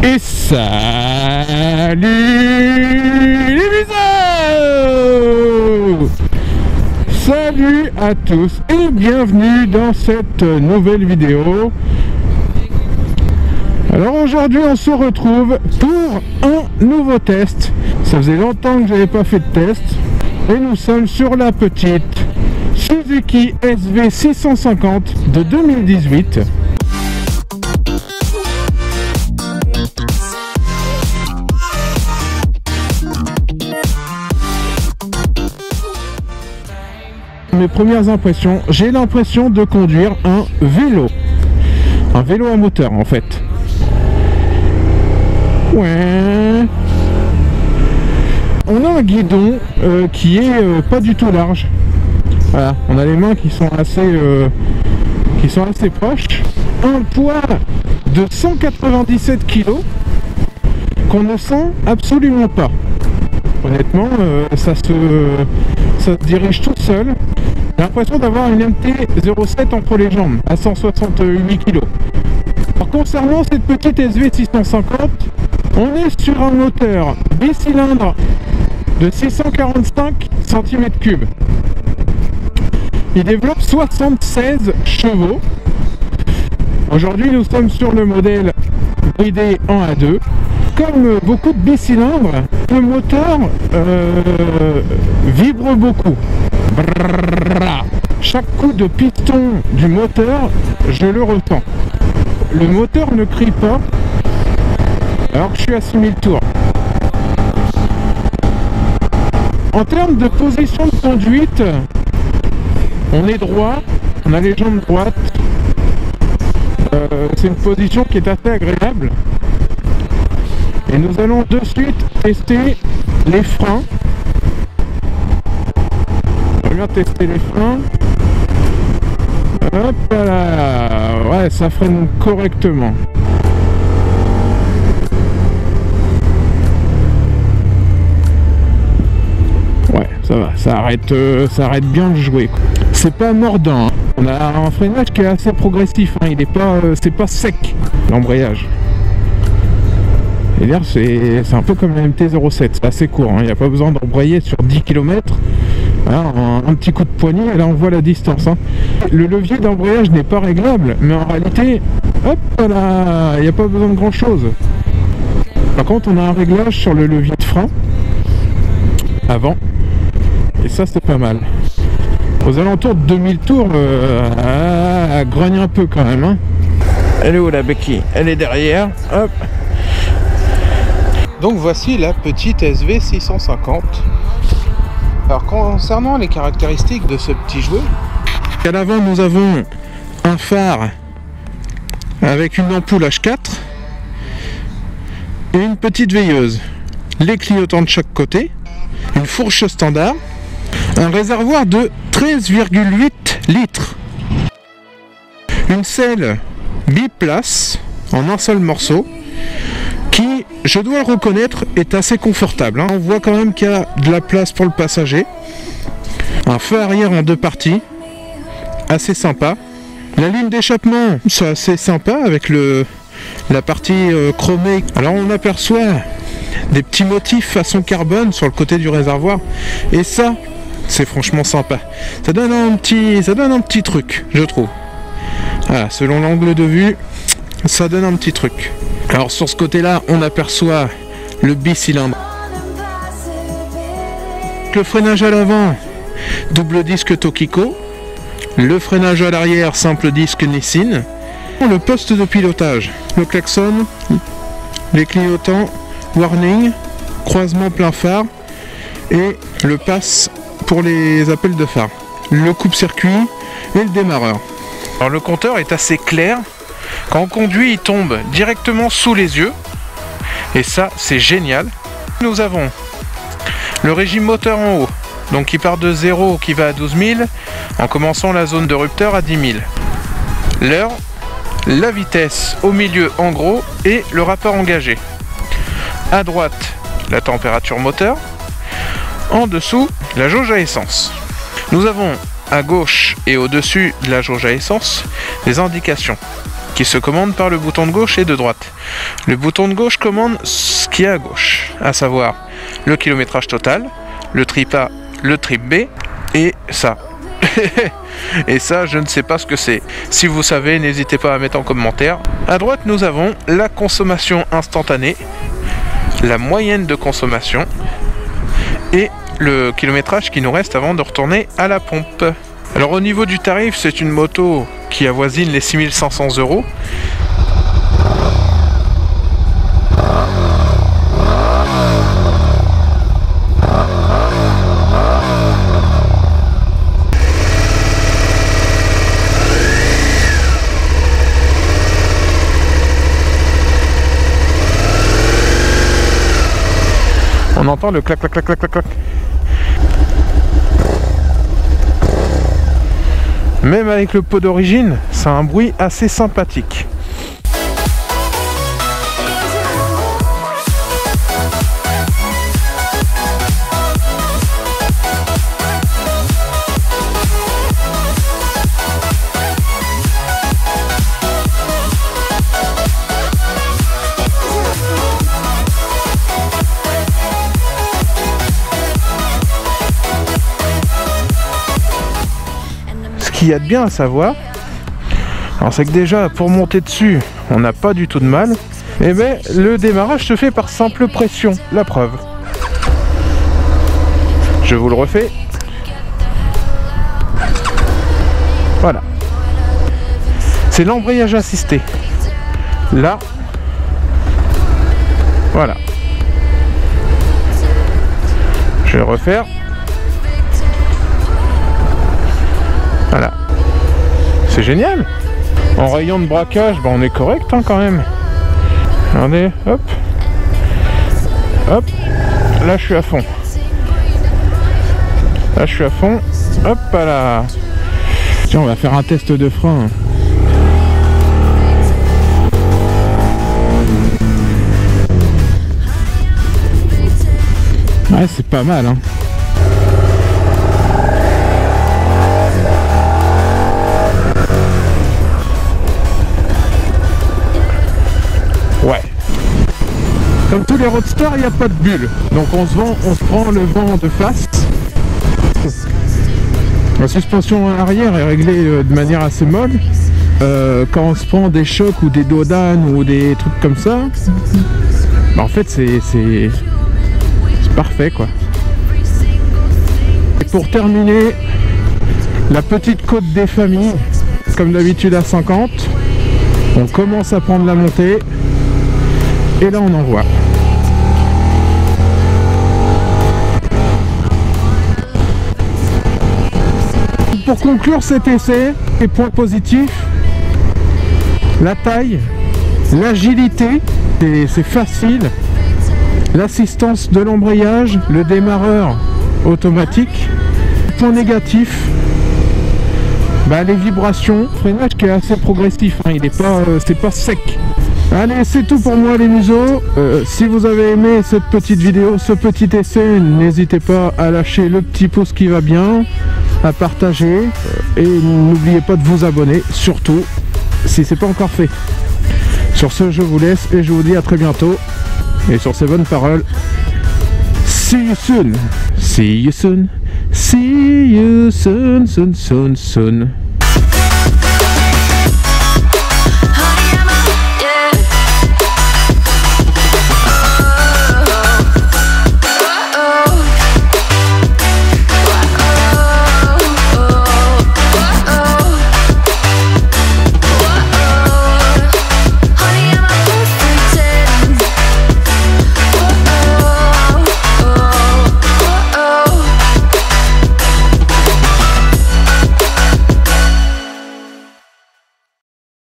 Et salut les bisous! Salut à tous et bienvenue dans cette nouvelle vidéo. Alors aujourd'hui on se retrouve pour un nouveau test. Ça faisait longtemps que j'avais pas fait de test. Et nous sommes sur la petite Suzuki SV650 de 2018. Mes premières impressions, j'ai l'impression de conduire un vélo à moteur en fait. Ouais. On a un guidon qui est pas du tout large. Voilà, on a les mains qui sont assez proches. Un poids de 197 kg qu'on ne sent absolument pas. Honnêtement, ça se dirige tout seul. J'ai l'impression d'avoir une MT-07 entre les jambes à 168 kg. Alors concernant cette petite SV650, on est sur un moteur bicylindre de 645 cm3. Il développe 76 chevaux. Aujourd'hui nous sommes sur le modèle bridé en A2. Comme beaucoup de bicylindres, le moteur vibre beaucoup. Chaque coup de piston du moteur, je le ressens. Le moteur ne crie pas alors que je suis à 6000 tours. En termes de position de conduite, on est droit, on a les jambes droites. C'est une position qui est assez agréable. Et nous allons de suite tester les freins. On va bien tester les freins. Hop là. Ouais, ça freine correctement. Ouais, ça va, ça arrête bien de jouer. C'est pas mordant. Hein. On a un freinage qui est assez progressif. Hein. Il est pas, c'est pas sec l'embrayage. Et d'ailleurs c'est un peu comme la MT-07, c'est assez court, hein. Il n'y a pas besoin d'embrayer sur 10 km. Voilà, un petit coup de poignet, et là on voit la distance. Hein. Le levier d'embrayage n'est pas réglable, mais en réalité, hop là, il n'y a pas besoin de grand chose. Par contre on a un réglage sur le levier de frein, avant, et ça c'est pas mal. Aux alentours de 2000 tours, elle grogne un peu quand même. Hein. Elle est où la béquille? Elle est derrière, hop. Donc voici la petite SV650. Alors concernant les caractéristiques de ce petit jouet, à l'avant nous avons un phare avec une ampoule H4 et une petite veilleuse, les clignotants de chaque côté, une fourche standard, un réservoir de 13,8 litres, une selle biplace en un seul morceau qui, je dois le reconnaître, est assez confortable. Hein. On voit quand même qu'il y a de la place pour le passager. Un feu arrière en deux parties, assez sympa. La ligne d'échappement, c'est assez sympa avec la partie chromée. Alors on aperçoit des petits motifs façon carbone sur le côté du réservoir. Et ça, c'est franchement sympa. Ça donne un petit truc, je trouve. Voilà, selon l'angle de vue, ça donne un petit truc. Alors sur ce côté là on aperçoit le bicylindre. Le freinage à l'avant, double disque Tokiko. Le freinage à l'arrière, simple disque Nissin. Le poste de pilotage, le klaxon, les clignotants, warning, croisement plein phare et le pass pour les appels de phare. Le coupe-circuit et le démarreur. Alors le compteur est assez clair. Quand on conduit, il tombe directement sous les yeux. Et ça, c'est génial. Nous avons le régime moteur en haut. Donc qui part de 0, qui va à 12 000, en commençant la zone de rupteur à 10 000. L'heure, la vitesse au milieu en gros et le rapport engagé. À droite, la température moteur. En dessous, la jauge à essence. Nous avons à gauche et au-dessus de la jauge à essence des indications. qui se commande par le bouton de gauche et de droite. Le bouton de gauche commande ce qui est à gauche, à savoir le kilométrage total, le trip A, le trip B et ça. Et ça, je ne sais pas ce que c'est. Si vous savez, n'hésitez pas à mettre en commentaire. À droite, nous avons la consommation instantanée, la moyenne de consommation et le kilométrage qui nous reste avant de retourner à la pompe. Alors au niveau du tarif, c'est une moto qui avoisine les 6500 €. On entend le clac clac clac clac clac clac. Même avec le pot d'origine, c'est un bruit assez sympathique. Ce qu'il y a de bien à savoir, alors c'est que déjà pour monter dessus on n'a pas du tout de mal, et bien le démarrage se fait par simple pression, la preuve. Je vous le refais. Voilà. C'est l'embrayage assisté. Là. Voilà. Je vais le refaire. Voilà. C'est génial. En rayon de braquage, on est correct hein, quand même. Regardez, hop. Hop. Là je suis à fond. Là je suis à fond. Hop là. Tiens, on va faire un test de frein. Ouais, c'est pas mal hein. Ouais. Comme tous les roadsters, il n'y a pas de bulle. Donc on se prend le vent de face. La suspension arrière est réglée de manière assez molle. Quand on se prend des chocs ou des dodanes ou des trucs comme ça, bah en fait c'est parfait quoi. Et pour terminer, la petite côte des familles, comme d'habitude à 50. On commence à prendre la montée. Et là on envoie. Pour conclure cet essai, les points positifs, la taille, l'agilité, c'est facile, l'assistance de l'embrayage, le démarreur automatique. Point négatif, les vibrations, freinage qui est assez progressif, hein, il est pas, c'est pas sec. Allez, c'est tout pour moi les museaux. Si vous avez aimé cette petite vidéo, ce petit essai, n'hésitez pas à lâcher le petit pouce qui va bien, à partager et n'oubliez pas de vous abonner, surtout si c'est pas encore fait. Sur ce, je vous laisse et je vous dis à très bientôt. Et sur ces bonnes paroles, see you soon, see you soon, see you soon, soon, soon, soon.